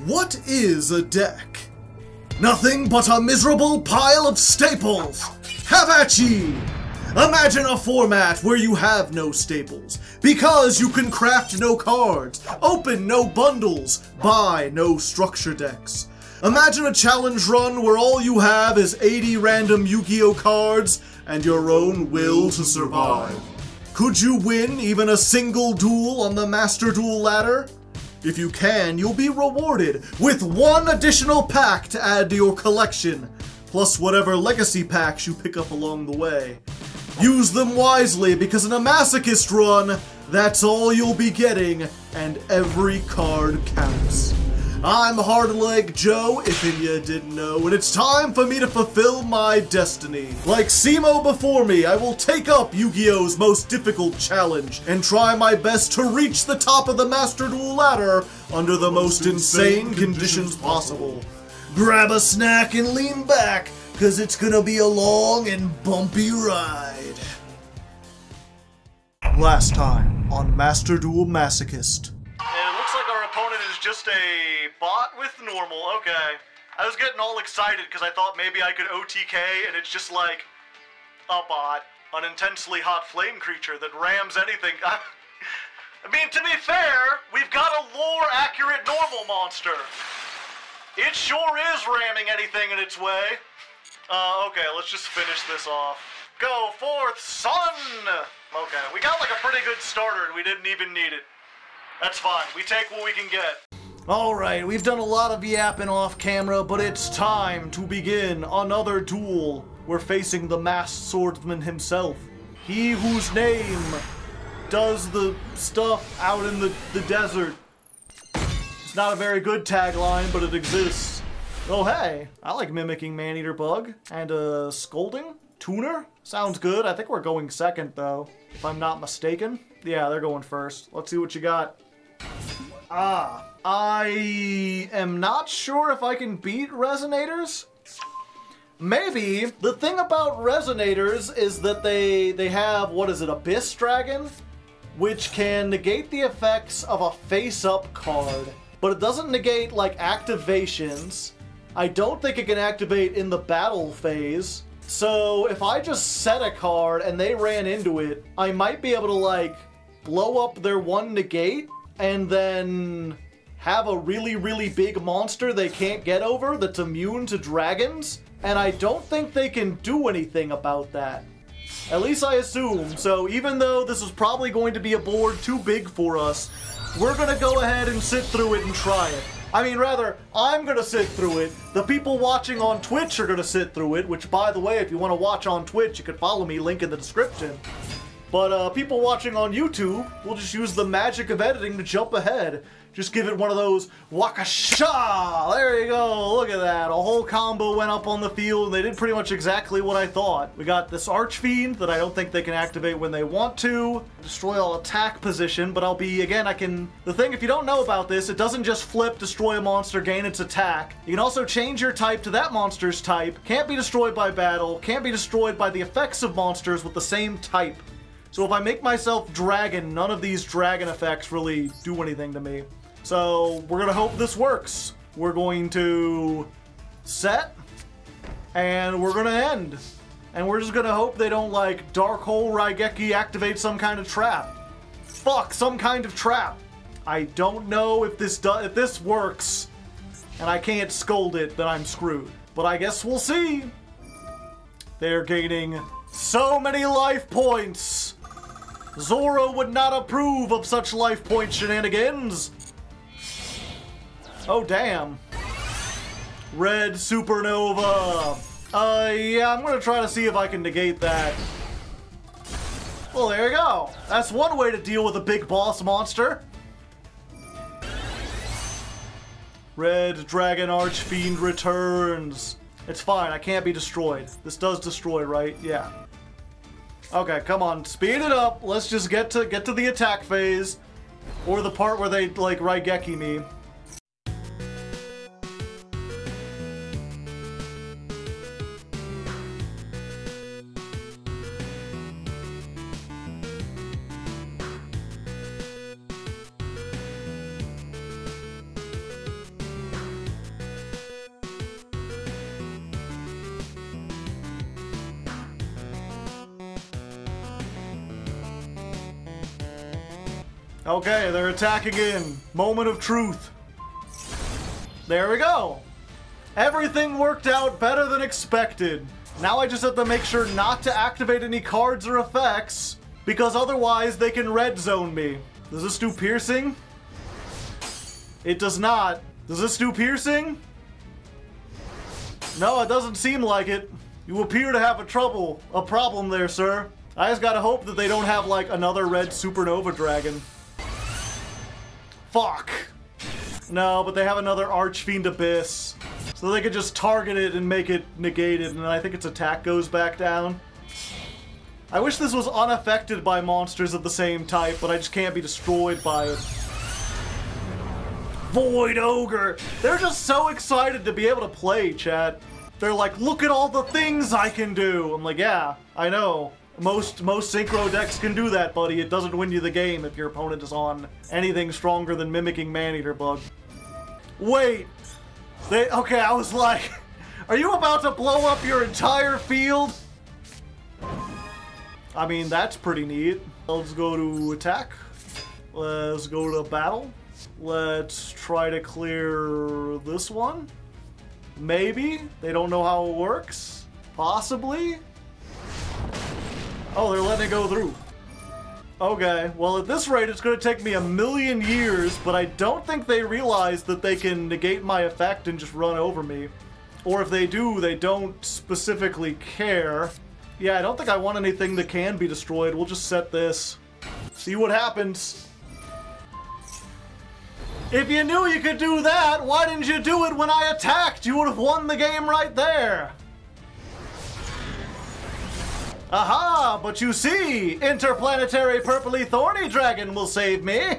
What is a deck? Nothing but a miserable pile of staples! Have at ye! Imagine a format where you have no staples, because you can craft no cards, open no bundles, buy no structure decks. Imagine a challenge run where all you have is 80 random Yu-Gi-Oh cards and your own will to survive. Could you win even a single duel on the Master Duel ladder? If you can, you'll be rewarded with one additional pack to add to your collection, plus whatever legacy packs you pick up along the way. Use them wisely, because in a Masochist run, that's all you'll be getting, and every card counts. I'm Hardleg Joe, if you didn't know, and it's time for me to fulfill my destiny. Like Simo before me, I will take up Yu-Gi-Oh's most difficult challenge, and try my best to reach the top of the Master Duel ladder under the most insane conditions possible. Grab a snack and lean back, cause it's gonna be a long and bumpy ride. Last time on Master Duel Masochist. Just a bot with normal, okay. I was getting all excited because I thought maybe I could OTK and it's just like a bot, an intensely hot flame creature that rams anything. I mean, to be fair, we've got a lore-accurate normal monster. It sure is ramming anything in its way. Okay, let's just finish this off. Go forth, son! Okay, we got like a pretty good starter and we didn't even need it. That's fine, we take what we can get. Alright, we've done a lot of yapping off camera, but it's time to begin another duel. We're facing the masked swordsman himself. He whose name does the stuff out in the desert. It's not a very good tagline, but it exists. Oh hey, I like mimicking Maneater Bug. And scolding? Tuner? Sounds good. I think we're going second though, if I'm not mistaken. Yeah, they're going first. Let's see what you got. I am not sure if I can beat Resonators. Maybe. The thing about Resonators is that they have, what is it, Abyss Dragon? Which can negate the effects of a face-up card. But it doesn't negate, like, activations. I don't think it can activate in the battle phase. So if I just set a card and they ran into it, I might be able to, like, blow up their one negate and then have a really, really big monster they can't get over that's immune to dragons, and I don't think they can do anything about that. At least I assume. So even though this is probably going to be a board too big for us, we're gonna go ahead and sit through it and try it. I mean, rather, I'm gonna sit through it. The people watching on Twitch are gonna sit through it, which, by the way, if you want to watch on Twitch, you can follow me, link in the description. But people watching on YouTube will just use the magic of editing to jump ahead. Just give it one of those wakasha! There you go, look at that. A whole combo went up on the field and they did pretty much exactly what I thought. We got this Archfiend that I don't think they can activate when they want to. Destroy all attack position, but I'll be, again, I can... The thing, if you don't know about this, it doesn't just flip, destroy a monster, gain its attack. You can also change your type to that monster's type. Can't be destroyed by battle, can't be destroyed by the effects of monsters with the same type. So if I make myself dragon, none of these dragon effects really do anything to me. So we're gonna hope this works. We're going to set, and we're gonna end. And we're just gonna hope they don't, like, Dark Hole Raigeki activate some kind of trap. Fuck, some kind of trap. I don't know if this works, and I can't scold it, then I'm screwed. But I guess we'll see. They're gaining so many life points. Zoro would not approve of such life point shenanigans. Oh, damn. Red Supernova. Yeah, I'm gonna try to see if I can negate that. Well, there you go. That's one way to deal with a big boss monster. Red Dragon Archfiend returns. It's fine, I can't be destroyed. This does destroy, right? Yeah. Okay, come on, speed it up. Let's just get to the attack phase. Or the part where they, like, Raigeki me. Okay, they're attacking in. Moment of truth. There we go. Everything worked out better than expected. Now I just have to make sure not to activate any cards or effects, because otherwise they can red zone me. Does this do piercing? It does not. Does this do piercing? No, it doesn't seem like it. You appear to have a problem there, sir. I just gotta hope that they don't have, like, another red supernova dragon. Fuck. No, but they have another Archfiend Abyss. So they could just target it and make it negated, and I think its attack goes back down. I wish this was unaffected by monsters of the same type, but I just can't be destroyed by it. Void Ogre! They're just so excited to be able to play, chat. They're like, look at all the things I can do! I'm like, yeah, I know. Most synchro decks can do that, buddy. It doesn't win you the game if your opponent is on anything stronger than Mimicking Maneater Bug. Wait! Okay, I was like, are you about to blow up your entire field? I mean, that's pretty neat. Let's go to attack. Let's go to battle. Let's try to clear this one. Maybe. They don't know how it works. Possibly. Oh, they're letting it go through. Okay, well at this rate it's going to take me 1,000,000 years, but I don't think they realize that they can negate my effect and just run over me. Or if they do, they don't specifically care. Yeah, I don't think I want anything that can be destroyed. We'll just set this. See what happens. If you knew you could do that, why didn't you do it when I attacked? You would have won the game right there. Aha! But you see, Interplanetary Purpley Thorny Dragon will save me!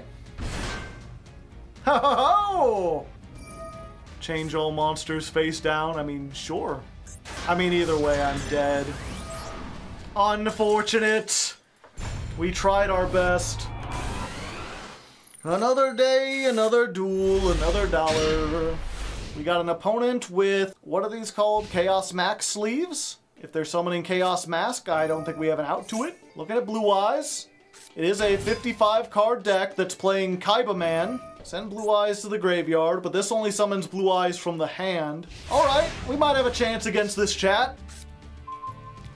Ho ho ho! Change all monsters face down? I mean, sure. I mean, either way, I'm dead. Unfortunate! We tried our best. Another day, another duel, another dollar. We got an opponent with, what are these called? Chaos Max sleeves? If they're summoning Chaos Mask, I don't think we have an out to it. Looking at Blue Eyes. It is a 55 card deck that's playing Kaiba Man. Send Blue Eyes to the graveyard, but this only summons Blue Eyes from the hand. Alright, we might have a chance against this chat.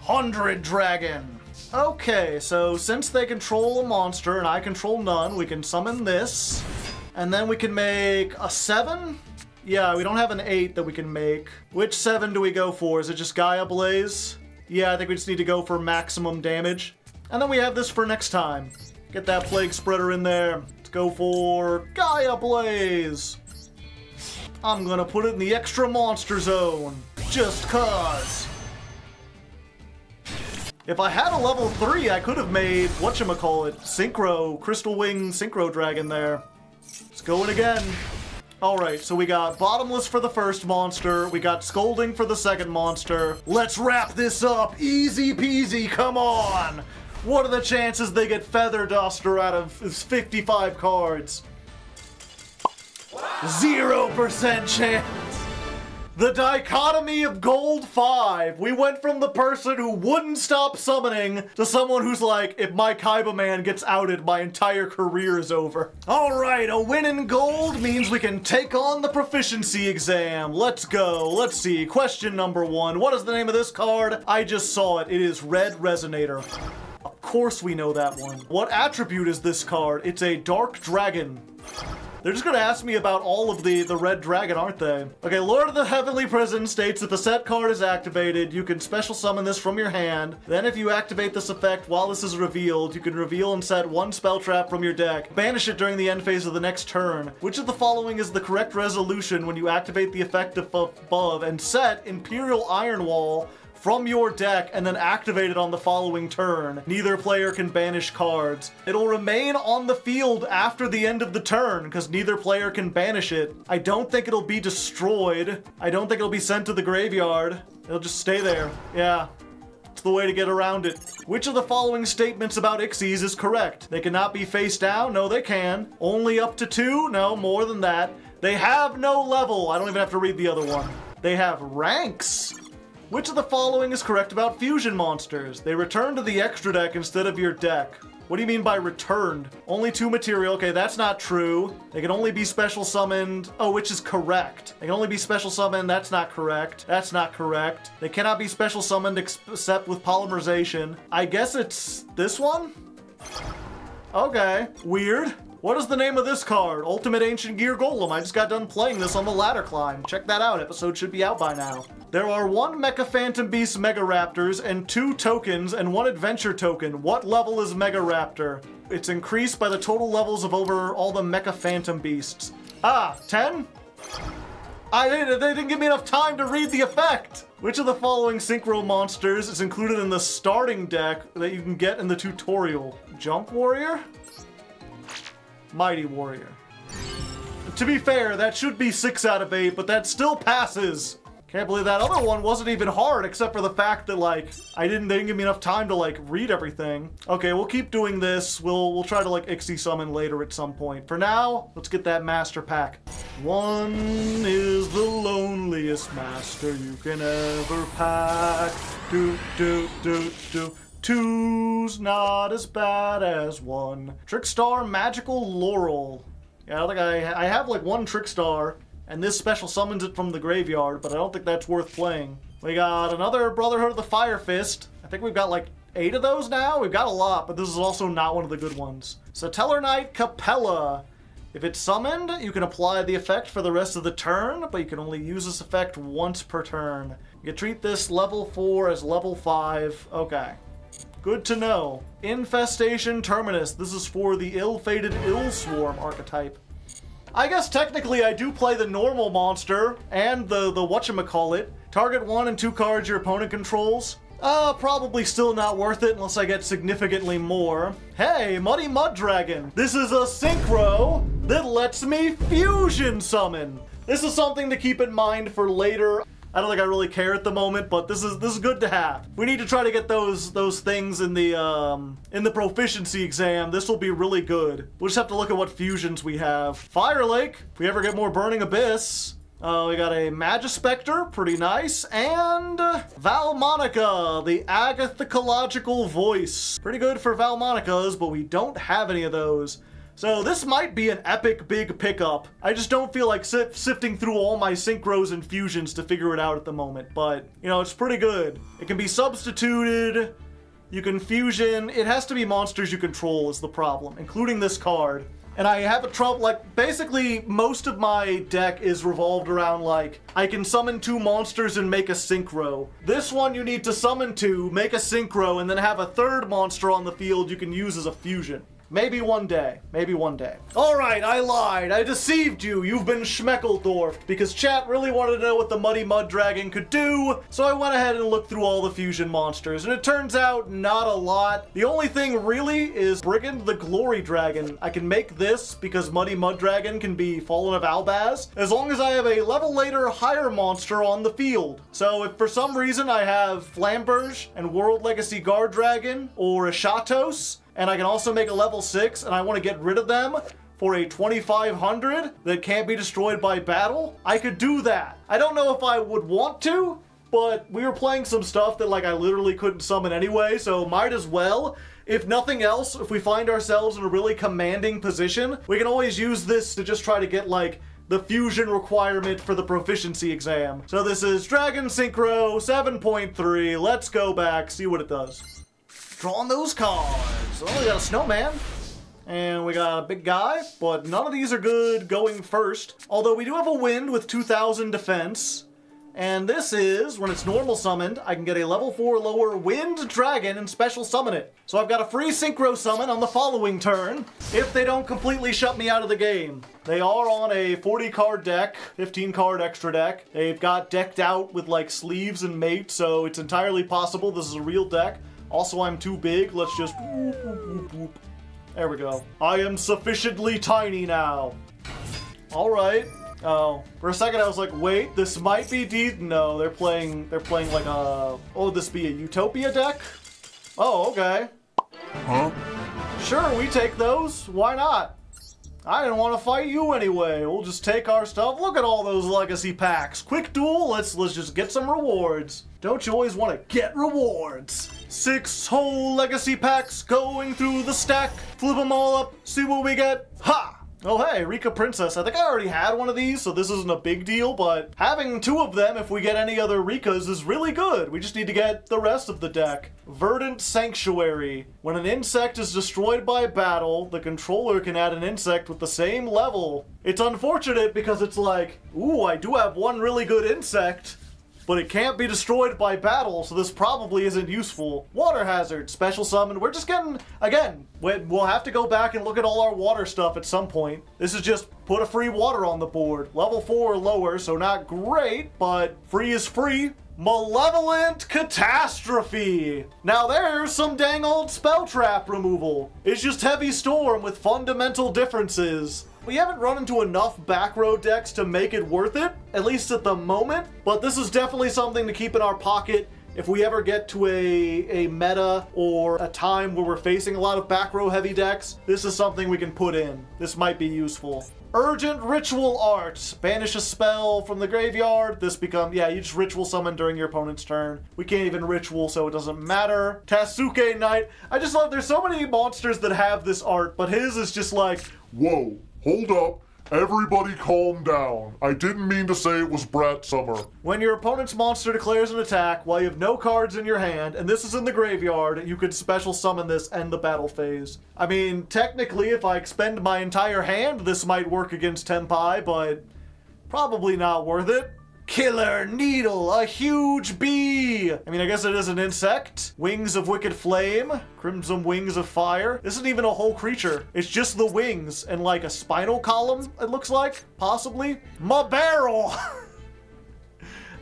100 Dragon. Okay, so since they control a monster and I control none, we can summon this. And then we can make a 7? Yeah, we don't have an 8 that we can make. Which 7 do we go for? Is it just Gaia Blaze? Yeah, I think we just need to go for maximum damage. And then we have this for next time. Get that Plague Spreader in there. Let's go for Gaia Blaze. I'm gonna put it in the extra monster zone. Just cause. If I had a level 3, I could have made, whatchamacallit, Crystal Wing Synchro Dragon there. Let's go in again. Alright, so we got Bottomless for the first monster, we got Scolding for the second monster. Let's wrap this up! Easy peasy, come on! What are the chances they get Feather Duster out of his 55 cards? 0% chance! The dichotomy of Gold 5. We went from the person who wouldn't stop summoning to someone who's like, if my Kaiba Man gets outed, my entire career is over. Alright, a win in gold means we can take on the proficiency exam. Let's go. Let's see. Question number 1. What is the name of this card? I just saw it. It is Red Resonator. Of course we know that one. What attribute is this card? It's a Dark Dragon. They're just gonna ask me about all of the red dragon, aren't they? Okay, Lord of the Heavenly Prison states if a set card is activated, you can special summon this from your hand. Then if you activate this effect while this is revealed, you can reveal and set one spell trap from your deck. Banish it during the end phase of the next turn. Which of the following is the correct resolution when you activate the effect above and set Imperial Iron Wall from your deck and then activate it on the following turn? Neither player can banish cards. It'll remain on the field after the end of the turn because neither player can banish it. I don't think it'll be destroyed. I don't think it'll be sent to the graveyard. It'll just stay there. Yeah. It's the way to get around it. Which of the following statements about Ixies is correct? They cannot be face down? No, they can. Only up to 2? No, more than that. They have no level. I don't even have to read the other one. They have ranks. Which of the following is correct about fusion monsters? They return to the extra deck instead of your deck. What do you mean by returned? Only 2 material. Okay, that's not true. They can only be special summoned. Oh, which is correct. They can only be special summoned. That's not correct. That's not correct. They cannot be special summoned except with polymerization. I guess it's this one? Okay, weird. What is the name of this card? Ultimate Ancient Gear Golem. I just got done playing this on the ladder climb. Check that out. Episode should be out by now. There are 1 Mecha Phantom Beast Mega Raptors and 2 tokens and 1 adventure token. What level is Mega Raptor? It's increased by the total levels of over all the Mecha Phantom Beasts. Ah, 10? They didn't give me enough time to read the effect! Which of the following Synchro monsters is included in the starting deck that you can get in the tutorial? Junk Warrior? Mighty Warrior. To be fair, that should be 6 out of 8, but that still passes. Can't believe that other one wasn't even hard, except for the fact that, like, they didn't give me enough time to, like, read everything. Okay, we'll keep doing this. We'll try to, like, Ixie summon later at some point. For now, let's get that master pack. 1 is the loneliest master you can ever pack. Do, do, do, do. 2's not as bad as 1. Trickstar Magical Laurel. Yeah, I think I have like 1 Trickstar, and this special summons it from the graveyard, but I don't think that's worth playing. We got another Brotherhood of the Fire Fist. I think we've got like 8 of those now. We've got a lot, but this is also not one of the good ones. Satellar Knight Capella. If it's summoned, you can apply the effect for the rest of the turn, but you can only use this effect once per turn. You can treat this level 4 as level 5. Okay. Good to know. Infestation Terminus. This is for the ill-fated Illswarm archetype. I guess technically I do play the normal monster and the whatchamacallit. Target 1 and 2 cards your opponent controls. Probably still not worth it unless I get significantly more. Hey, Muddy Mud Dragon. This is a synchro that lets me fusion summon. This is something to keep in mind for later. I don't think I really care at the moment, but this is good to have. We need to try to get those things in the proficiency exam. This will be really good. We'll just have to look at what fusions we have. Fire Lake, if we ever get more Burning Abyss. We got a Magispector, pretty nice, and Valmonica, the Agathicological Voice. Pretty good for Valmonicas, but we don't have any of those. So this might be an epic big pickup. I just don't feel like sifting through all my synchros and fusions to figure it out at the moment, but, you know, it's pretty good. It can be substituted, you can fusion, it has to be monsters you control is the problem, including this card. And I have a trouble, like, basically most of my deck is revolved around, like, I can summon 2 monsters and make a synchro. This one you need to summon 2, make a synchro, and then have a 3rd monster on the field you can use as a fusion. Maybe one day. Maybe one day. Alright, I lied. I deceived you. You've been schmeckledorfed because chat really wanted to know what the Muddy Mud Dragon could do, so I went ahead and looked through all the fusion monsters, and it turns out not a lot. The only thing really is Brigand the Glory Dragon. I can make this because Muddy Mud Dragon can be Fallen of Albaz, as long as I have a level later higher monster on the field. So if for some reason I have Flamberge and World Legacy Guard Dragon, or a Shatos, and I can also make a level 6, and I want to get rid of them for a 2500 that can't be destroyed by battle, I could do that. I don't know if I would want to, but we were playing some stuff that, like, I literally couldn't summon anyway, so might as well. If nothing else, if we find ourselves in a really commanding position, we can always use this to just try to get, like, the fusion requirement for the proficiency exam. So this is Dragon Synchro 7.3. Let's go back, see what it does. Drawing those cards. Oh, we got a snowman. And we got a big guy, but none of these are good going first. Although we do have a wind with 2000 defense. And this is, when it's normal summoned, I can get a level 4 lower wind dragon and special summon it. So I've got a free synchro summon on the following turn, if they don't completely shut me out of the game. They are on a 40 card deck, 15 card extra deck. They've got decked out with like sleeves and mate, so it's entirely possible this is a real deck. Also, I'm too big. Let's just whoop, whoop, whoop, whoop. There we go. I am sufficiently tiny now. All right. Oh, for a second I was like, wait, this might be deep. No, they're playing like a, oh, this be a Utopia deck? Oh, okay. Huh? Sure, we take those. Why not? I didn't want to fight you anyway. We'll just take our stuff. Look at all those legacy packs. Quick duel, let's just get some rewards. Don't you always want to get rewards? 6 whole legacy packs going through the stack. Flip them all up, see what we get. Ha! Oh hey, Rika Princess. I think I already had one of these, so this isn't a big deal, but having 2 of them if we get any other Rikas is really good. We just need to get the rest of the deck. Verdant Sanctuary. When an insect is destroyed by battle, the controller can add an insect with the same level. It's unfortunate because it's like, ooh, I do have one really good insect, but it can't be destroyed by battle, so this probably isn't useful. Water Hazard, Special Summon. We're just getting, again, we'll have to go back and look at all our water stuff at some point. This is just put a free water on the board. Level 4 or lower, so not great, but free is free. Malevolent Catastrophe. Now there's some dang old spell trap removal. It's just Heavy Storm with fundamental differences. We haven't run into enough back row decks to make it worth it, at least at the moment, but this is definitely something to keep in our pocket if we ever get to a meta or a time where we're facing a lot of back row heavy decks. This is something we can put in. This might be useful. Urgent Ritual Art. Banish a spell from the graveyard. This becomes, yeah, you just ritual summon during your opponent's turn. We can't even ritual, so it doesn't matter. Tasuke Knight. I just love, there's so many monsters that have this art, but his is just like, whoa, hold up. Everybody calm down. I didn't mean to say it was Brat Summer. When your opponent's monster declares an attack while you have no cards in your hand, and this is in the graveyard, you could special summon this end the battle phase. I mean, technically, if I expend my entire hand, this might work against Tenpai, but probably not worth it. Killer Needle, a huge bee! I mean, I guess it is an insect. Wings of Wicked Flame, Crimson Wings of Fire. This isn't even a whole creature. It's just the wings and like a spinal column, it looks like, possibly. My barrel!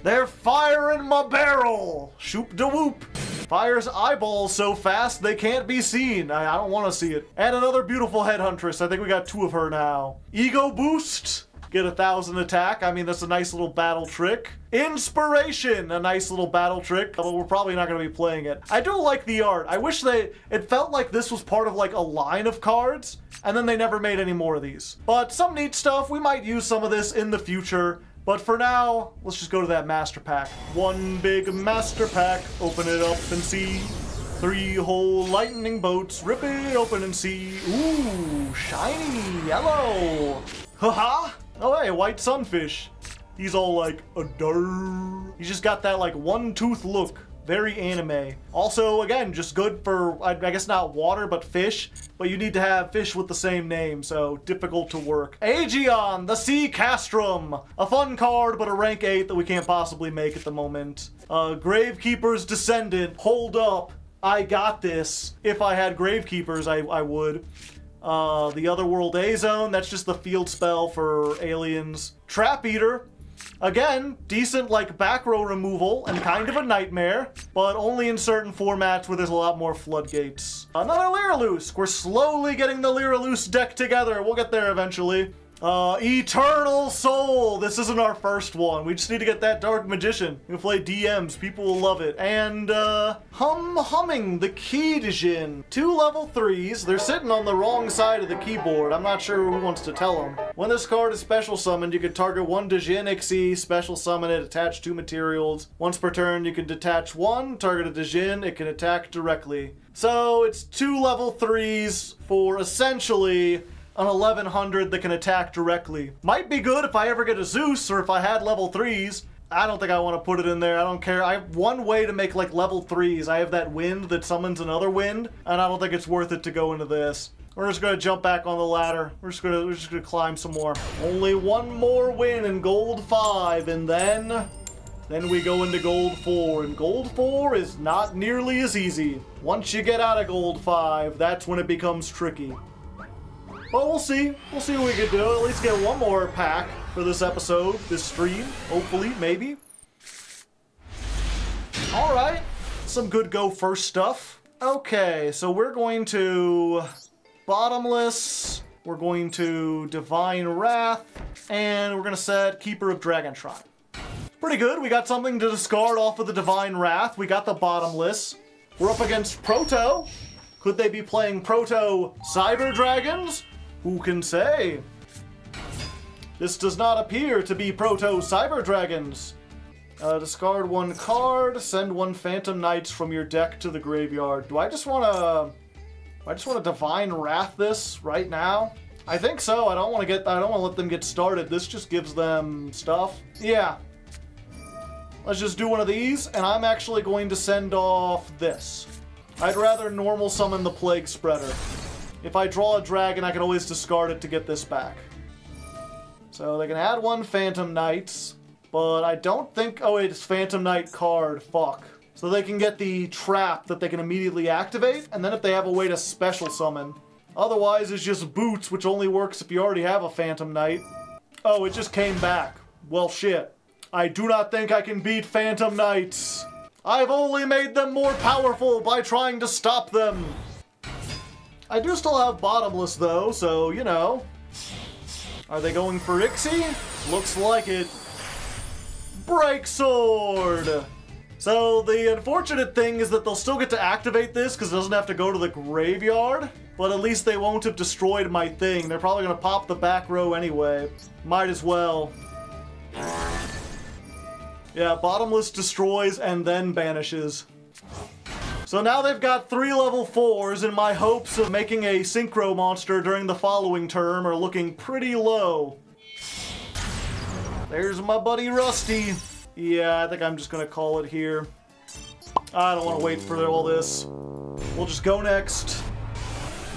They're firing my barrel! Shoop da whoop! Fires eyeballs so fast they can't be seen. I don't want to see it. And another beautiful Headhuntress. I think we got 2 of her now. Ego Boost. Get 1,000 attack. I mean, that's a nice little battle trick. Inspiration, a nice little battle trick, but we're probably not going to be playing it. I do like the art. I wish it felt like this was part of like a line of cards, and then they never made any more of these. But some neat stuff. We might use some of this in the future, but for now, let's just go to that master pack. One big master pack. Open it up and see. 3 whole lightning boats. Rip it open and see. Ooh, shiny yellow. Haha. Oh hey, white sunfish. He's all like, a durr. He's just got that like one-tooth look. Very anime. Also, again, just good for, I guess not water, but fish. But you need to have fish with the same name, so difficult to work. Aegeon, the Sea Castrum. A fun card, but a rank 8 that we can't possibly make at the moment. Gravekeeper's Descendant. Hold up. I got this. If I had Gravekeepers, I would. The Otherworld A-Zone, that's just the field spell for aliens. Trap Eater, again, decent like back row removal and kind of a nightmare, but only in certain formats where there's a lot more floodgates. Another Lyriluce. We're slowly getting the Lyriluce deck together. We'll get there eventually. Eternal Soul. This isn't our first one. We just need to get that Dark Magician. We can play DMs. People will love it. And, Humming, the Kijin. 2 level 3s. They're sitting on the wrong side of the keyboard. I'm not sure who wants to tell them. When this card is special summoned, you can target 1 Dijin Ixi, special summon it, attach 2 materials. Once per turn, you can detach 1, target a Dijin, it can attack directly. So, it's 2 level 3s for essentially an 1100 that can attack directly. Might be good if I ever get a Zeus or if I had level 3s. I don't think I want to put it in there. I don't care. I have one way to make like level 3s. I have that wind that summons another wind, and I don't think it's worth it to go into this. We're just gonna jump back on the ladder. We're just gonna climb some more. Only 1 more win in gold 5, and then we go into gold 4, and gold 4 is not nearly as easy. Once you get out of gold 5, that's when it becomes tricky. But we'll see. We'll see what we can do. At least get 1 more pack for this episode, this stream. Hopefully, maybe. Alright. Some good go first stuff. Okay, so we're going to Bottomless. We're going to Divine Wrath. And we're going to set Keeper of Dragon Shrine. Pretty good. We got something to discard off of the Divine Wrath. We got the Bottomless. We're up against Proto. Could they be playing Proto Cyber Dragons? Who can say? This does not appear to be Proto-Cyber Dragons. Discard one card, send one Phantom Knights from your deck to the graveyard. Do I just want to Divine Wrath this right now? I think so. I don't want to let them get started. This just gives them stuff. Yeah. Let's just do one of these, and I'm actually going to send off this. I'd rather normal summon the Plague Spreader. If I draw a dragon, I can always discard it to get this back. So they can add one Phantom Knights, but I don't think... Oh, it's Phantom Knight card. Fuck. So they can get the trap that they can immediately activate, and then if they have a way to special summon. Otherwise, it's just Boots, which only works if you already have a Phantom Knight. Oh, it just came back. Well, shit. I do not think I can beat Phantom Knights. I've only made them more powerful by trying to stop them. I do still have Bottomless, though, so, you know. Are they going for Ixie? Looks like it. Break Sword! So, the unfortunate thing is that they'll still get to activate this because it doesn't have to go to the graveyard. But at least they won't have destroyed my thing. They're probably going to pop the back row anyway. Might as well. Yeah, Bottomless destroys and then banishes. So now they've got 3 level 4s, and my hopes of making a Synchro monster during the following term are looking pretty low. There's my buddy Rusty. Yeah, I think I'm just gonna call it here. I don't want to wait for all this. We'll just go next.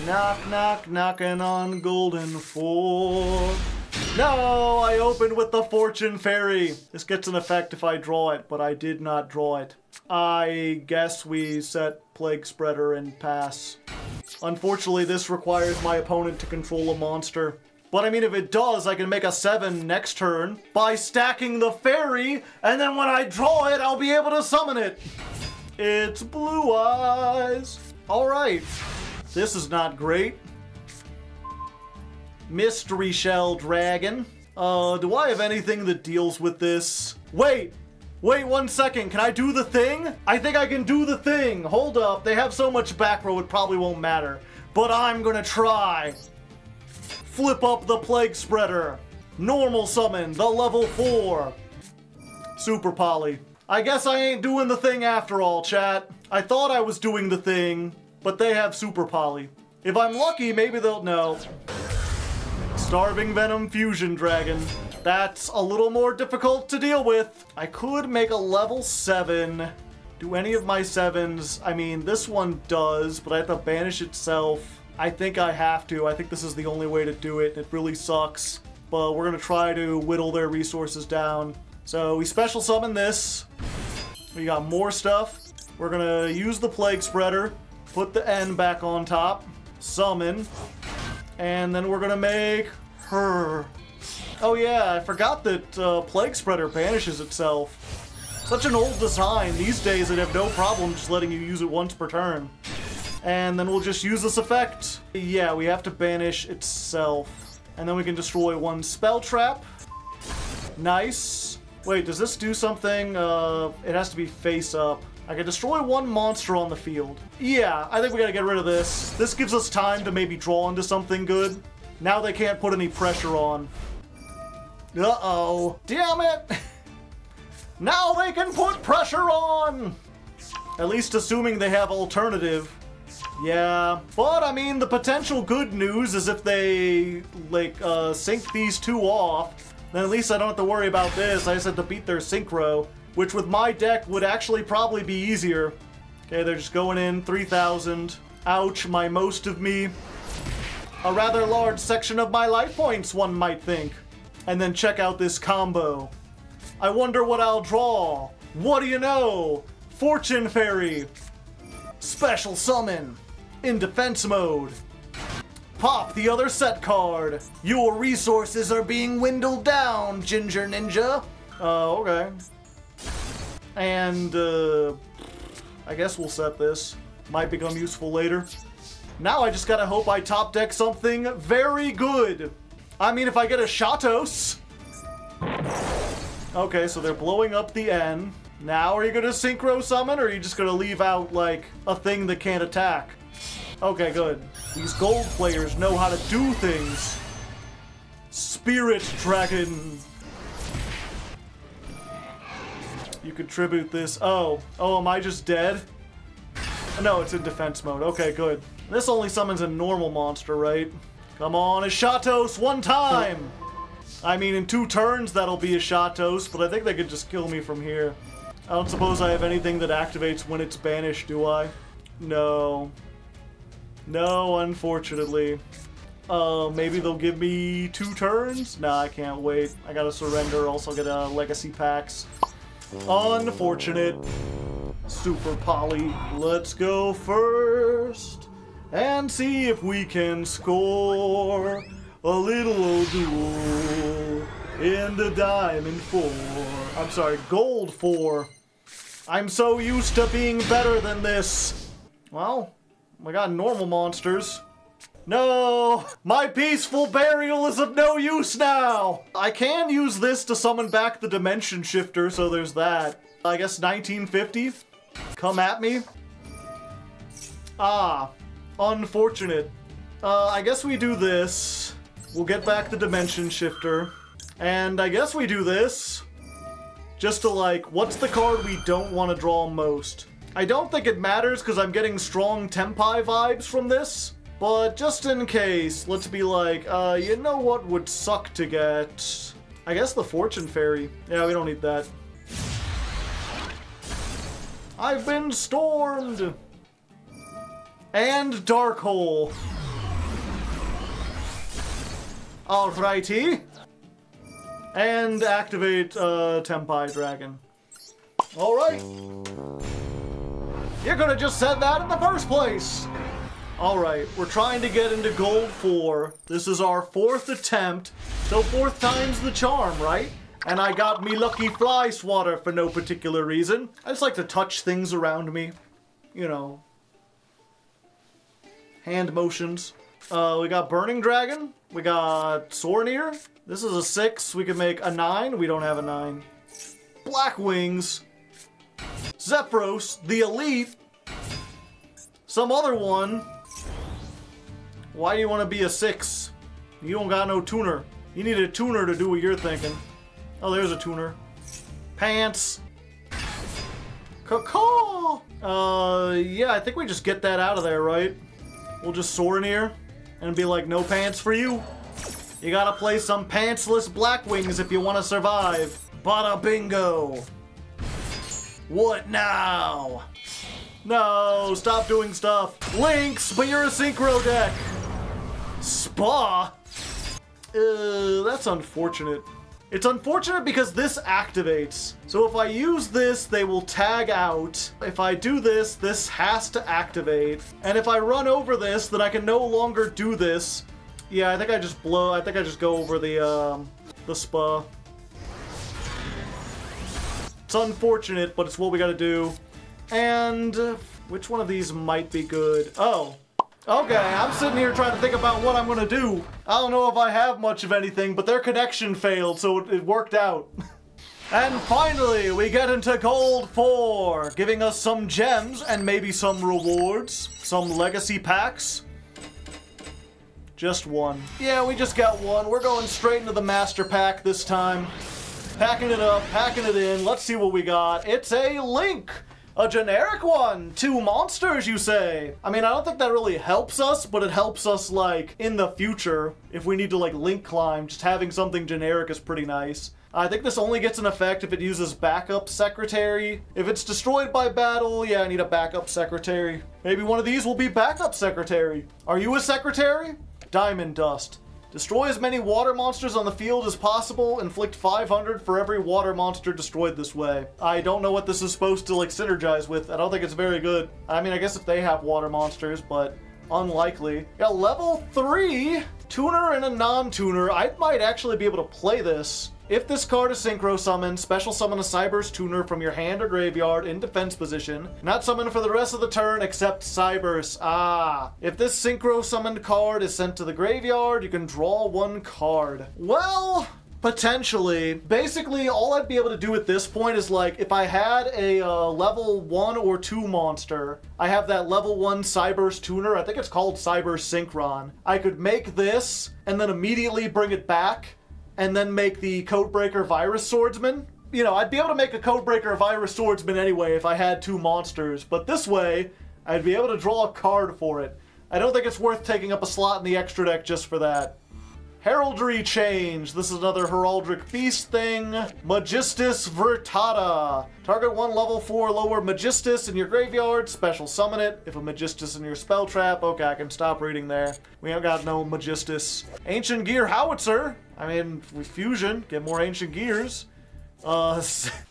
Knock, knock, knocking on Golden 4. No, I opened with the Fortune Fairy. This gets an effect if I draw it, but I did not draw it. I guess we set Plague Spreader and pass. Unfortunately, this requires my opponent to control a monster. But I mean, if it does, I can make a 7 next turn by stacking the fairy, and then when I draw it, I'll be able to summon it. It's Blue Eyes. All right, this is not great. Mystery Shell Dragon. Do I have anything that deals with this? Wait 1 second. Can I do the thing? I think I can do the thing. Hold up. They have so much back row, it probably won't matter. But I'm gonna try. Flip up the Plague Spreader. Normal summon the level 4. Super Poly. I guess I ain't doing the thing after all, chat. I thought I was doing the thing, but they have Super Poly. If I'm lucky, maybe they'll know. Starving Venom Fusion Dragon. That's a little more difficult to deal with. I could make a level 7. Do any of my 7s? I mean, this one does, but I have to banish itself. I think I have to. I think this is the only way to do it. It really sucks. But we're going to try to whittle their resources down. So we special summon this. We got more stuff. We're going to use the Plague Spreader. Put the N back on top. Summon. And then we're going to make her. Oh yeah, I forgot that Plague Spreader banishes itself. Such an old design. These days I'd have no problem just letting you use it once per turn. And then we'll just use this effect. Yeah, we have to banish itself. And then we can destroy 1 spell trap. Nice. Wait, does this do something? It has to be face up. I can destroy 1 monster on the field. Yeah, I think we gotta get rid of this. This gives us time to maybe draw into something good. Now they can't put any pressure on. Uh-oh. Damn it! Now they can put pressure on! At least assuming they have alternative. Yeah, but I mean, the potential good news is if they, like, sync these 2 off, then at least I don't have to worry about this. I just have to beat their synchro, which with my deck would actually probably be easier. Okay, they're just going in, 3,000. Ouch, my most of me. A rather large section of my life points, one might think. And then check out this combo. I wonder what I'll draw. What do you know? Fortune Fairy. Special summon. In defense mode. Pop the other set card. Your resources are being dwindled down, Ginger Ninja. Okay. And, I guess we'll set this. Might become useful later. Now I just gotta hope I top deck something very good. I mean, if I get a Shatos. Okay, so they're blowing up the N. Now, are you gonna synchro summon, or are you just gonna leave out, like, a thing that can't attack? Okay, good. These gold players know how to do things. Spirit Dragon. You contribute this. Oh, am I just dead? No, it's in defense mode. Okay, good. This only summons a normal monster, right? Come on, a Shatos one time! I mean, in 2 turns, that'll be a Shatos, but I think they could just kill me from here. I don't suppose I have anything that activates when it's banished, do I? No. No, unfortunately. Maybe they'll give me 2 turns? Nah, I can't wait. I gotta surrender, also get legacy packs. Unfortunate. Super Poly. Let's go first and see if we can score a little old Duel in the Diamond 4. I'm sorry, Gold 4. I'm so used to being better than this. Well, we got normal monsters. No! My peaceful burial is of no use now! I can use this to summon back the Dimension Shifter, so there's that. I guess 1950? Come at me? Ah, unfortunate. I guess we do this. We'll get back the Dimension Shifter. And I guess we do this. Just to like, what's the card we don't want to draw most? I don't think it matters because I'm getting strong Tenpai vibes from this. But just in case, let's be like, you know what would suck to get? I guess the Fortune Fairy. Yeah, we don't need that. I've been stormed! And Dark Hole. Alrighty. And activate Tenpai Dragon. Alright. You could have just said that in the first place! Alright, we're trying to get into Gold 4. This is our 4th attempt, so 4th time's the charm, right? And I got me lucky fly swatter for no particular reason. I just like to touch things around me. You know. Hand motions. We got Burning Dragon. We got Sorneer. This is a 6. We can make a 9. We don't have a 9. Black Wings. Zephyros, the Elite. Some other one. Why do you want to be a 6? You don't got no tuner. You need a tuner to do what you're thinking. Oh, there's a tuner. Pants. Caw. Yeah, I think we just get that out of there, right? We'll just Sorneer and be like, no pants for you. You gotta play some pantsless Black Wings if you want to survive. Bada bingo. What now? No, stop doing stuff. Lynx, but you're a synchro deck. Spa? That's unfortunate. It's unfortunate because this activates. So if I use this, they will tag out. If I do this, this has to activate. And if I run over this, then I can no longer do this. Yeah, I think I just go over the spa. It's unfortunate, but it's what we gotta do. And which one of these might be good? Oh. Okay, I'm sitting here trying to think about what I'm gonna do. I don't know if I have much of anything, but their connection failed, so it worked out. And finally, we get into Gold 4, giving us some gems and maybe some rewards, some legacy packs. Just one. Yeah, we just got one. We're going straight into the master pack this time. Packing it up, packing it in. Let's see what we got. It's a Link. A generic one! 2 monsters, you say? I mean, I don't think that really helps us, but it helps us, like, in the future. If we need to, like, Link climb, just having something generic is pretty nice. I think this only gets an effect if it uses backup secretary. If it's destroyed by battle, yeah, I need a backup secretary. Maybe one of these will be backup secretary. Are you a secretary? Diamond Dust. Destroy as many water monsters on the field as possible. Inflict 500 for every water monster destroyed this way. I don't know what this is supposed to, like, synergize with. I don't think it's very good. I mean, I guess if they have water monsters, but unlikely. Got level 3 tuner and a non-tuner. I might actually be able to play this. If this card is synchro summoned, special summon a Cyberse tuner from your hand or graveyard in defense position. Not summoned for the rest of the turn except Cyberse. Ah. If this synchro summoned card is sent to the graveyard, you can draw 1 card. Well, Potentially. Basically, all I'd be able to do at this point is, like, if I had a level 1 or 2 monster, I have that level 1 Cyberse tuner, I think it's called Cyberse Synchron. I could make this, and then immediately bring it back, and then make the Codebreaker Virus Swordsman. You know, I'd be able to make a Codebreaker Virus Swordsman anyway if I had 2 monsters, but this way, I'd be able to draw a card for it. I don't think it's worth taking up a slot in the extra deck just for that. Heraldry Change. This is another Heraldric Beast thing. Magistus Vertata. Target 1 level 4 lower Magistus in your graveyard. Special summon it. If a Magistus in your spell trap. Okay, I can stop reading there. We ain't got no Magistus. Ancient Gear Howitzer. I mean, with Fusion, get more Ancient Gears.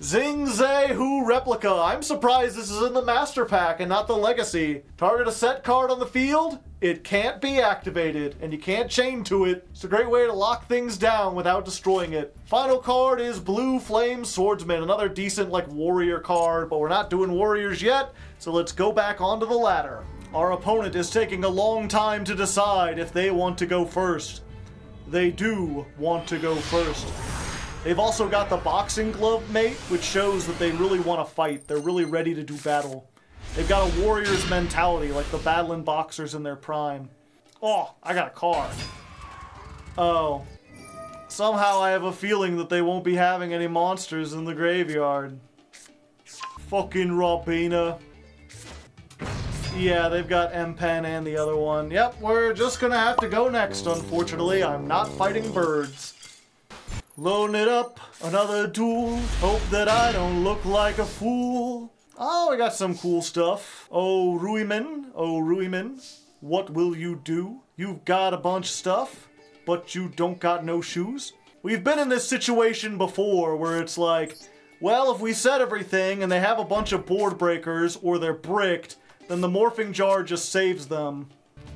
Zing Zay Hu Replica. I'm surprised this is in the Master Pack and not the Legacy. Target a set card on the field. It can't be activated, and you can't chain to it. It's a great way to lock things down without destroying it. Final card is Blue Flame Swordsman. Another decent, like, warrior card, but we're not doing warriors yet, so let's go back onto the ladder. Our opponent is taking a long time to decide if they want to go first. They do want to go first. They've also got the Boxing Glove Mate, which shows that they really want to fight. They're really ready to do battle. They've got a warrior's mentality, like the battling boxers in their prime. Oh, I got a card. Oh. Somehow I have a feeling that they won't be having any monsters in the graveyard. Fucking Robina. Yeah, they've got M-Pen and the other one. Yep, we're just gonna have to go next, unfortunately. I'm not fighting birds. Loading it up, another duel. Hope that I don't look like a fool. Oh, we got some cool stuff. Oh, Ruimin, what will you do? You've got a bunch of stuff, but you don't got no shoes. We've been in this situation before where it's like, well, if we set everything and they have a bunch of board breakers or they're bricked, then the morphing jar just saves them.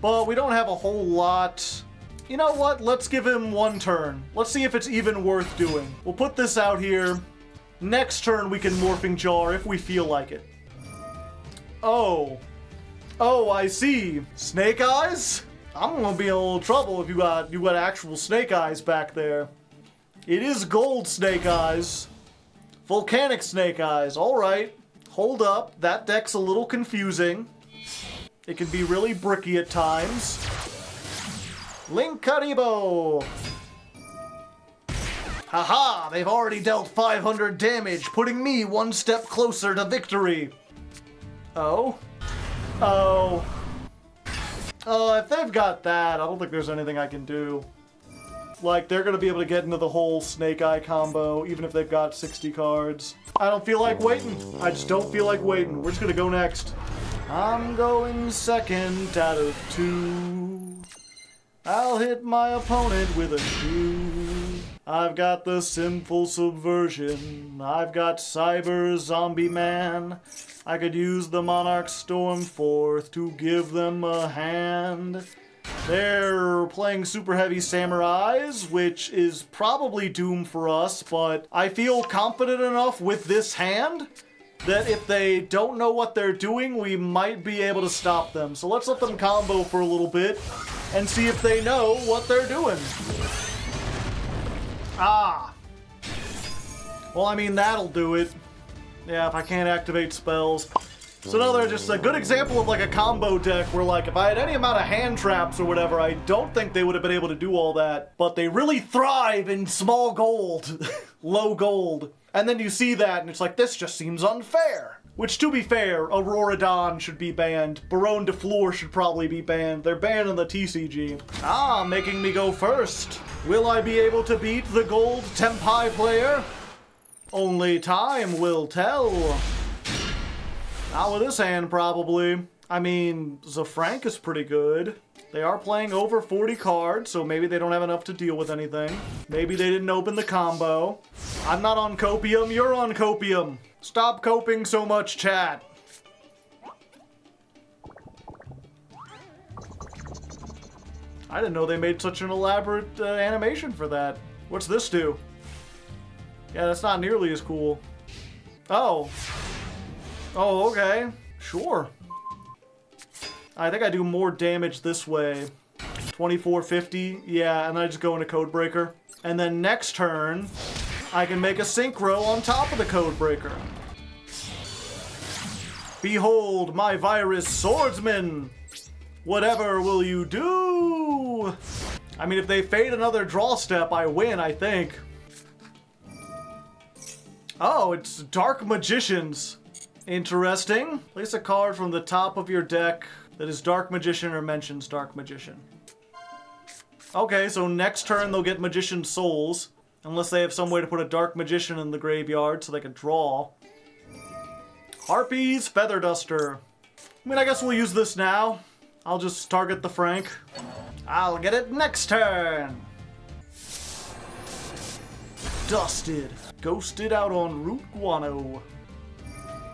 But we don't have a whole lot. You know what? Let's give him 1 turn. Let's see if it's even worth doing. We'll put this out here. Next turn we can morphing jar if we feel like it. Oh. Oh, I see. Snake Eyes? I'm gonna be in a little trouble if you got actual Snake Eyes back there. It is gold Snake Eyes. Volcanic Snake Eyes. Alright. Hold up. That deck's a little confusing. It can be really bricky at times. Linkaribo! Haha! They've already dealt 500 damage, putting me 1 step closer to victory. Oh? Oh. If they've got that, I don't think there's anything I can do. Like, they're gonna be able to get into the whole Snake Eye combo, even if they've got 60 cards. I don't feel like waiting. I just don't feel like waiting. We're just gonna go next. I'm going second out of 2. I'll hit my opponent with a shoe. I've got the Sinful Subversion. I've got Cyber Zombie Man. I could use the Monarch Stormforth to give them a hand. They're playing Super Heavy Samurais, which is probably doomed for us, but I feel confident enough with this hand that if they don't know what they're doing, we might be able to stop them. So let's let them combo for a little bit and see if they know what they're doing. Ah. Well, I mean, that'll do it. Yeah, if I can't activate spells. So now they're just a good example of like a combo deck where like if I had any amount of hand traps or whatever, I don't think they would have been able to do all that. But they really thrive in small gold, low gold. And then you see that and it's like, this just seems unfair. Which, to be fair, Aurora Dawn should be banned. Baronne de Fleur should probably be banned. They're banned in the TCG. Ah, making me go first. Will I be able to beat the gold Tempai player? Only time will tell. Not with this hand, probably. I mean, Zafrank is pretty good. They are playing over 40 cards, so maybe they don't have enough to deal with anything. Maybe they didn't open the combo. I'm not on copium, you're on copium. Stop coping so much, chat. I didn't know they made such an elaborate animation for that. What's this do? Yeah, that's not nearly as cool. Oh. Oh, okay. Sure. I think I do more damage this way. 2450, yeah, and I just go into Codebreaker. And then next turn, I can make a synchro on top of the Codebreaker. Behold, my virus swordsman! Whatever will you do? I mean, if they fade another draw step, I win, I think. Oh, it's Dark Magicians. Interesting. Place a card from the top of your deck that is Dark Magician or mentions Dark Magician. Okay, so next turn they'll get Magician Souls. Unless they have some way to put a Dark Magician in the graveyard so they can draw. Harpy's Feather Duster. I mean, I guess we'll use this now. I'll just target the Frank. I'll get it next turn. Dusted. Ghosted out on Root Guano.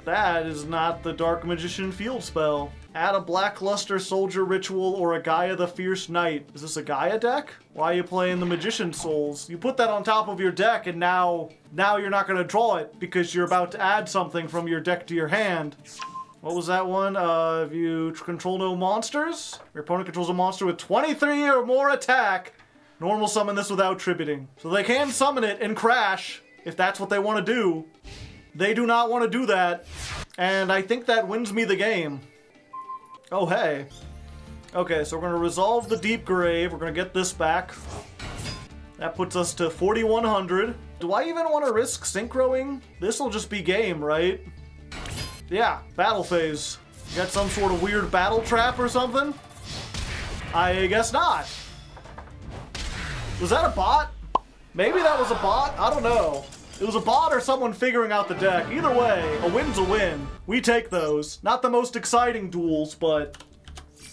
That is not the Dark Magician field spell. Add a Blackluster Soldier Ritual or a Gaia the Fierce Knight. Is this a Gaia deck? Why are you playing the Magician Souls? You put that on top of your deck and now you're not going to draw it because you're about to add something from your deck to your hand. What was that one? If you control no monsters, your opponent controls a monster with 23 or more attack. Normal summon this without tributing. So they can summon it and crash if that's what they want to do. They do not want to do that. And I think that wins me the game. Oh, hey. Okay, so we're going to resolve the Deep Grave. We're going to get this back. That puts us to 4,100. Do I even want to risk synchroing? This will just be game, right? Yeah, battle phase. You got some sort of weird battle trap or something? I guess not. Was that a bot? Maybe that was a bot? I don't know. It was a bot or someone figuring out the deck. Either way, a win's a win. We take those. Not the most exciting duels, but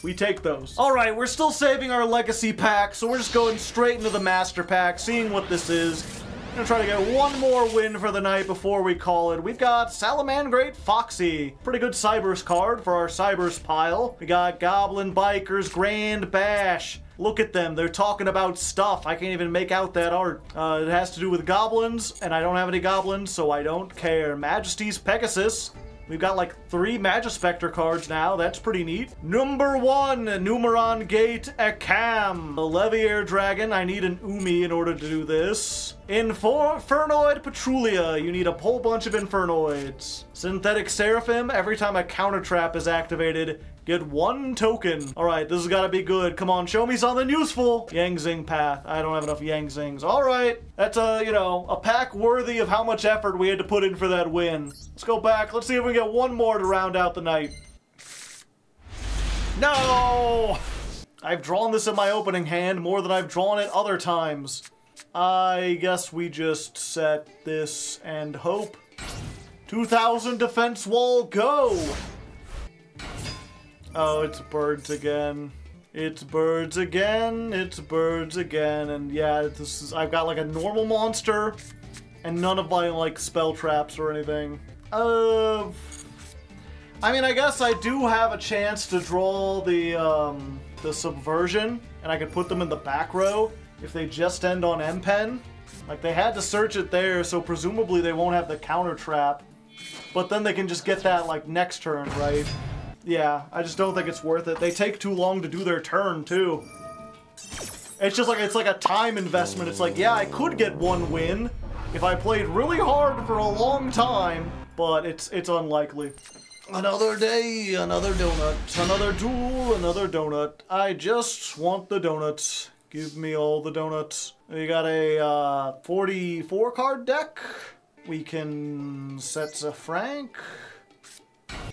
we take those. Alright, we're still saving our legacy pack, so we're just going straight into the master pack, seeing what this is. I'm gonna try to get one more win for the night before we call it. We've got Salamangrate Foxy. Pretty good Cybers card for our Cybers pile. We got Goblin Bikers Grand Bash. Look at them, they're talking about stuff. I can't even make out that art. It has to do with goblins, and I don't have any goblins, so I don't care. Majesty's Pegasus. We've got like 3 Magispector cards now. That's pretty neat. Number 1, Numeron Gate Akam. The Leviair Dragon. I need an Umi in order to do this. Infernoid Patrulia. You need a whole bunch of Infernoids. Synthetic Seraphim. Every time a counter trap is activated, get 1 token. Alright, this has got to be good. Come on, show me something useful. Yang Zing Path. I don't have enough Yang Zings. Alright. That's a pack worthy of how much effort we had to put in for that win. Let's go back. Let's see if we can get one more to round out the night. No! I've drawn this in my opening hand more than I've drawn it other times. I guess we just set this and hope. 2,000 defense wall, go! Oh, it's birds again. It's birds again. It's birds again. And yeah, this is, I've got like a normal monster and none of my like spell traps or anything. I mean, I guess I do have a chance to draw the subversion, and I could put them in the back row if they just end on M-Pen. Like, they had to search it there, so presumably they won't have the counter trap. But then they can just get that, like, next turn, right? Yeah, I just don't think it's worth it. They take too long to do their turn, too. It's just like, it's like a time investment. It's like, yeah, I could get 1 win if I played really hard for a long time, but it's unlikely. Another day, another donut, another duel, another donut. I just want the donuts. Give me all the donuts. We got a 44 card deck. We can set a Frank.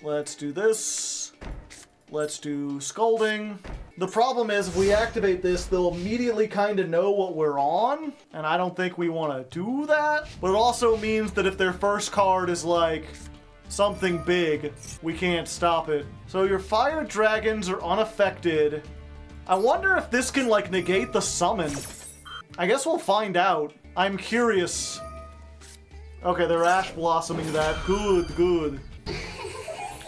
Let's do this. Let's do Scolding. The problem is if we activate this, they'll immediately kind of know what we're on, and I don't think we want to do that. But it also means that if their first card is like something big, we can't stop it. So your fire dragons are unaffected. I wonder if this can like negate the summon. I guess we'll find out. I'm curious. Okay, they're ash blossoming that. Good, good.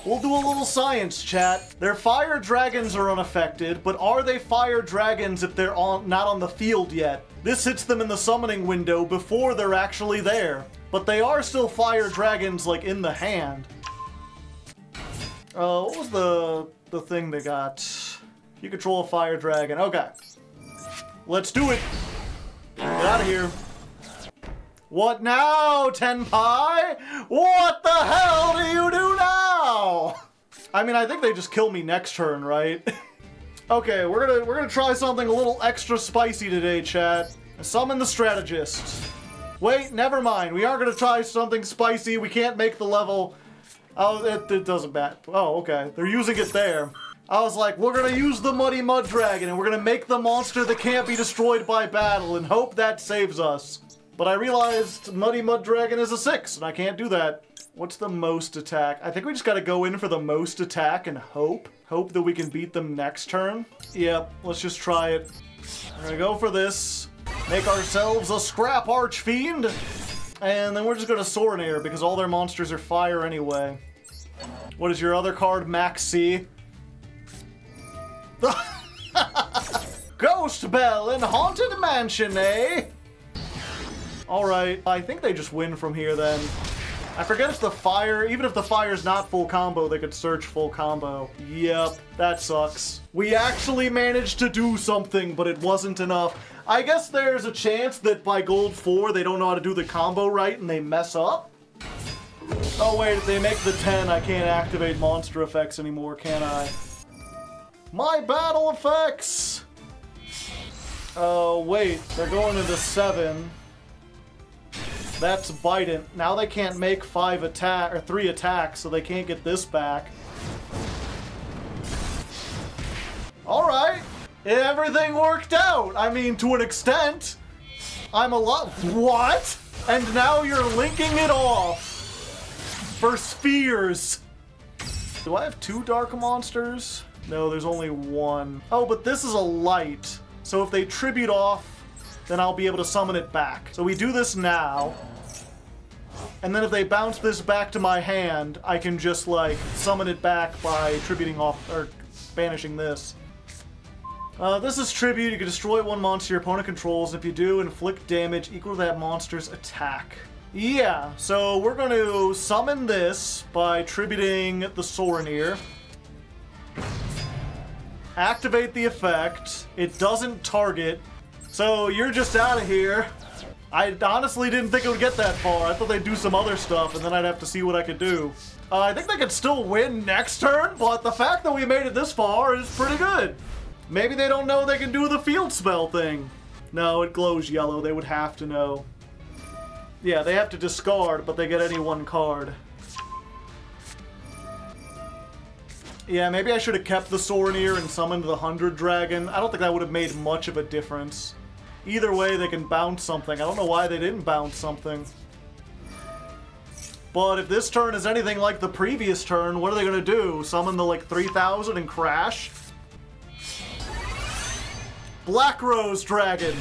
We'll do a little science, chat. Their fire dragons are unaffected, but are they fire dragons if they're not on the field yet? This hits them in the summoning window before they're actually there. But they are still fire dragons, like, in the hand. What was the thing they got? You control a fire dragon. Okay. Let's do it! Get out of here. What now, Tenpai? What the hell do you do now? I mean, I think they just kill me next turn, right? Okay, we're gonna try something a little extra spicy today, chat. Summon the strategist. Wait, never mind. We are gonna try something spicy. We can't make the level. Oh, it doesn't matter. Oh, okay. They're using it there. I was like, we're gonna use the Muddy Mud Dragon and we're gonna make the monster that can't be destroyed by battle and hope that saves us. But I realized Muddy Mud Dragon is a 6 and I can't do that. What's the most attack? I think we just gotta go in for the most attack and hope. Hope that we can beat them next turn. Yep, let's just try it. We're gonna go for this. Make ourselves a Scrap Archfiend. And then we're just gonna Soranair because all their monsters are fire anyway. What is your other card, Max C? Ghost Bell in Haunted Mansion, eh? Alright, I think they just win from here then. I forget if the fire, even if the fire's not full combo, they could search full combo. Yep, that sucks. We actually managed to do something, but it wasn't enough. I guess there's a chance that by Gold 4 they don't know how to do the combo right and they mess up. Oh wait, if they make the 10, I can't activate monster effects anymore, can I? My battle effects! Oh wait, they're going into 7. That's Bident. Now they can't make 3 attacks, so they can't get this back. Alright, everything worked out! I mean, to an extent. I'm a lot. What? And now you're linking it off for spheres. Do I have 2 dark monsters? No, there's only 1. Oh, but this is a light. So if they tribute off, then I'll be able to summon it back. So we do this now. And then if they bounce this back to my hand, I can just, like, summon it back by tributing off, or banishing this. This is tribute. You can destroy 1 monster your opponent controls. If you do, inflict damage equal to that monster's attack. Yeah, so we're going to summon this by tributing the Soranair. Activate the effect. It doesn't target. So you're just out of here. I honestly didn't think it would get that far. I thought they'd do some other stuff and then I'd have to see what I could do. I think they could still win next turn, but the fact that we made it this far is pretty good. Maybe they don't know they can do the field spell thing. No, it glows yellow. They would have to know. Yeah, they have to discard, but they get any 1 card. Yeah, maybe I should have kept the Soranair and summoned the 100 Dragon. I don't think that would have made much of a difference. Either way, they can bounce something. I don't know why they didn't bounce something. But if this turn is anything like the previous turn, what are they going to do? Summon the, like, 3000 and crash? Black Rose Dragon.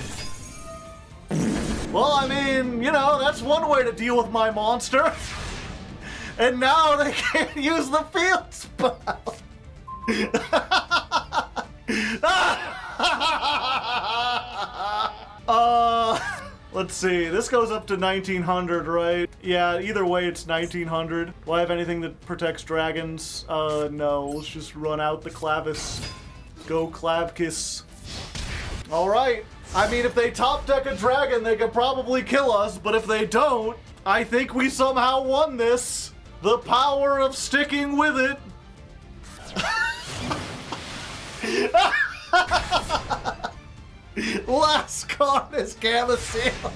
Well, I mean, you know, that's one way to deal with my monster. And now they can't use the field spell. Let's see. This goes up to 1900, right? Yeah, either way, it's 1900. Do I have anything that protects dragons? No. Let's just run out the Clavis. Go Clavkiss. Alright. I mean, if they top deck a dragon, they could probably kill us, but if they don't, I think we somehow won this. The power of sticking with it. Last card is Gamma-Seal.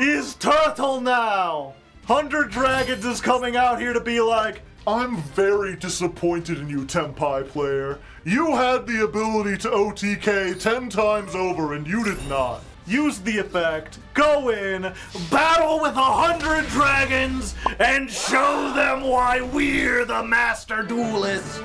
Is Turtle now. 100 Dragons is coming out here to be like, I'm very disappointed in you, Tenpai player. You had the ability to OTK 10 times over and you did not. Use the effect, go in, battle with 100 dragons, and show them why we're the master duelist.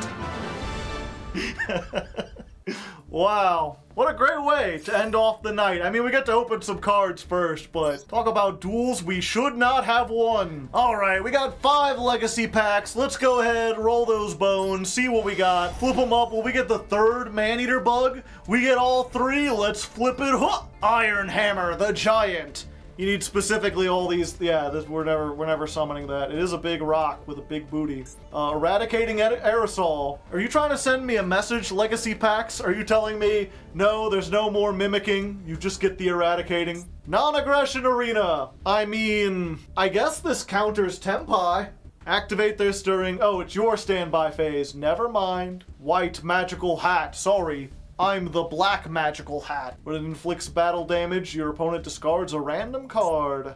Wow, what a great way to end off the night. I mean, we get to open some cards first, but talk about duels we should not have won. Alright, we got 5 legacy packs. Let's go ahead, roll those bones, see what we got. Flip them up. Will we get the 3rd Maneater bug? We get all 3. Let's flip it. Huh! Iron Hammer, the Giant. You need specifically all these, yeah, we're never summoning that. It is a big rock with a big booty. Eradicating aerosol. Are you trying to send me a message, Legacy Packs? Are you telling me, no, there's no more mimicking, you just get the eradicating? Non-aggression arena. I mean, I guess this counters Tenpai. Activate this during, oh, it's your standby phase. Never mind. White magical hat, sorry. I'm the black magical hat. When it inflicts battle damage, your opponent discards a random card.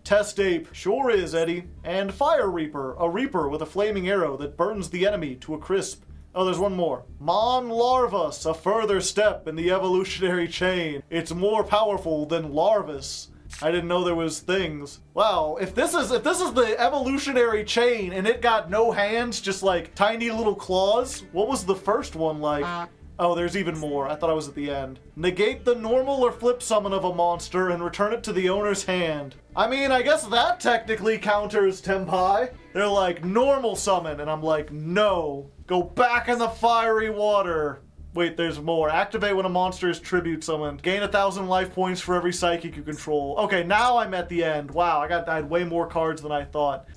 Test Ape, sure is, Eddie. And Fire Reaper, a Reaper with a flaming arrow that burns the enemy to a crisp. Oh, there's one more. Mon Larvus, a further step in the evolutionary chain. It's more powerful than Larvus. I didn't know there was things. Wow, if this is the evolutionary chain and it got no hands, just like tiny little claws, what was the first one like? Oh, there's even more. I thought I was at the end. Negate the normal or flip summon of a monster and return it to the owner's hand. I mean, I guess that technically counters Tenpai. They're like, normal summon, and I'm like, no. Go back in the fiery water. Wait, there's more. Activate when a monster is tribute summoned. Gain 1,000 life points for every psychic you control. Okay, now I'm at the end. Wow, I had way more cards than I thought.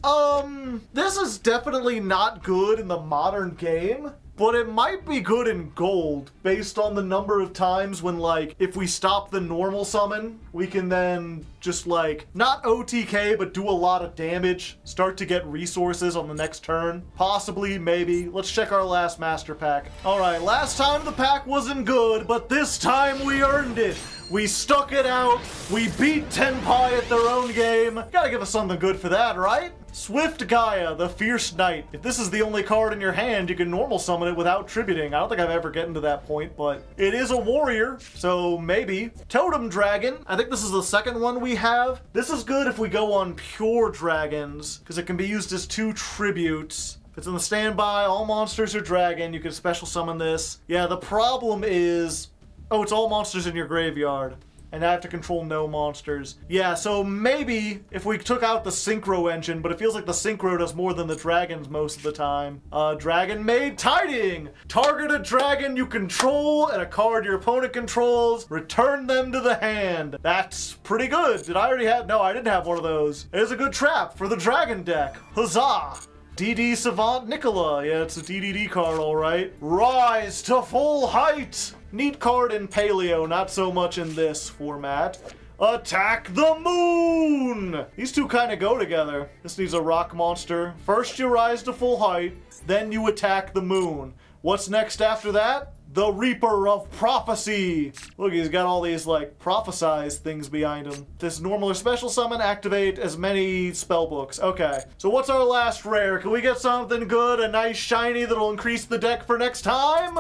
This is definitely not good in the modern game. But it might be good in gold, based on the number of times when, like, if we stop the normal summon, we can then just, like, not OTK, but do a lot of damage, start to get resources on the next turn. Possibly, maybe. Let's check our last master pack. Alright, last time the pack wasn't good, but this time we earned it. We stuck it out. We beat Tenpai at their own game. Gotta give us something good for that, right? Swift Gaia, the Fierce Knight. If this is the only card in your hand, you can normal summon it without tributing. I don't think I've ever gotten to that point, but it is a warrior, so maybe. Totem Dragon. I think this is the second one we have. This is good if we go on pure dragons, because it can be used as 2 tributes. If it's in the standby, all monsters are dragon. You can special summon this. Yeah, the problem is, oh, it's all monsters in your graveyard. And I have to control no monsters. Yeah, so maybe if we took out the Synchro engine, but it feels like the Synchro does more than the dragons most of the time. Dragon Maid Tiding! Target a dragon you control and a card your opponent controls. Return them to the hand. That's pretty good. Did I already have? No, I didn't have one of those. It's a good trap for the dragon deck. Huzzah! DD Savant Nicola. Yeah, it's a DDD card, alright. Rise to full height! Neat card in Paleo, not so much in this format. Attack the Moon! These two kind of go together. This needs a rock monster. First you rise to full height, then you attack the moon. What's next after that? The Reaper of Prophecy! Look, he's got all these, like, prophesized things behind him. This normal or special summon, activate as many spell books. Okay, so what's our last rare? Can we get something good, a nice shiny that'll increase the deck for next time?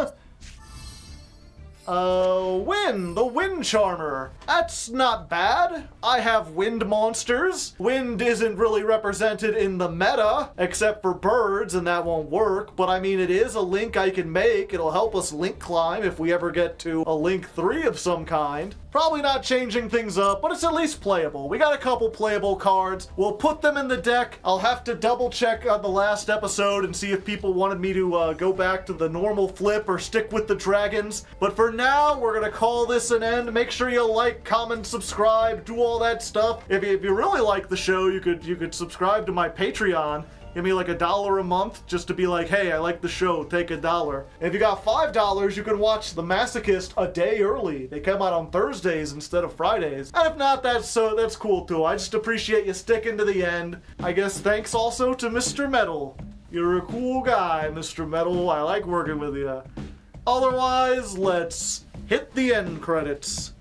The Wind Charmer. That's not bad. I have wind monsters. Wind isn't really represented in the meta, except for birds, and that won't work. But I mean, it is a link I can make. It'll help us link climb if we ever get to a link 3 of some kind. Probably not changing things up, but it's at least playable. We got a couple playable cards. We'll put them in the deck. I'll have to double check on the last episode and see if people wanted me to go back to the normal flip or stick with the dragons. But for now, we're gonna call this an end. Make sure you like, comment, subscribe, do all that stuff. If you really like the show, you could subscribe to my Patreon. Give me like $1 a month just to be like, hey, I like the show, take $1. And if you got $5, you can watch the Masochist a day early. They come out on Thursdays instead of Fridays. And if not, that's cool too. I just appreciate you sticking to the end. I guess thanks also to Mr. Metal. You're a cool guy, Mr. Metal. I like working with you. Otherwise, let's hit the end credits.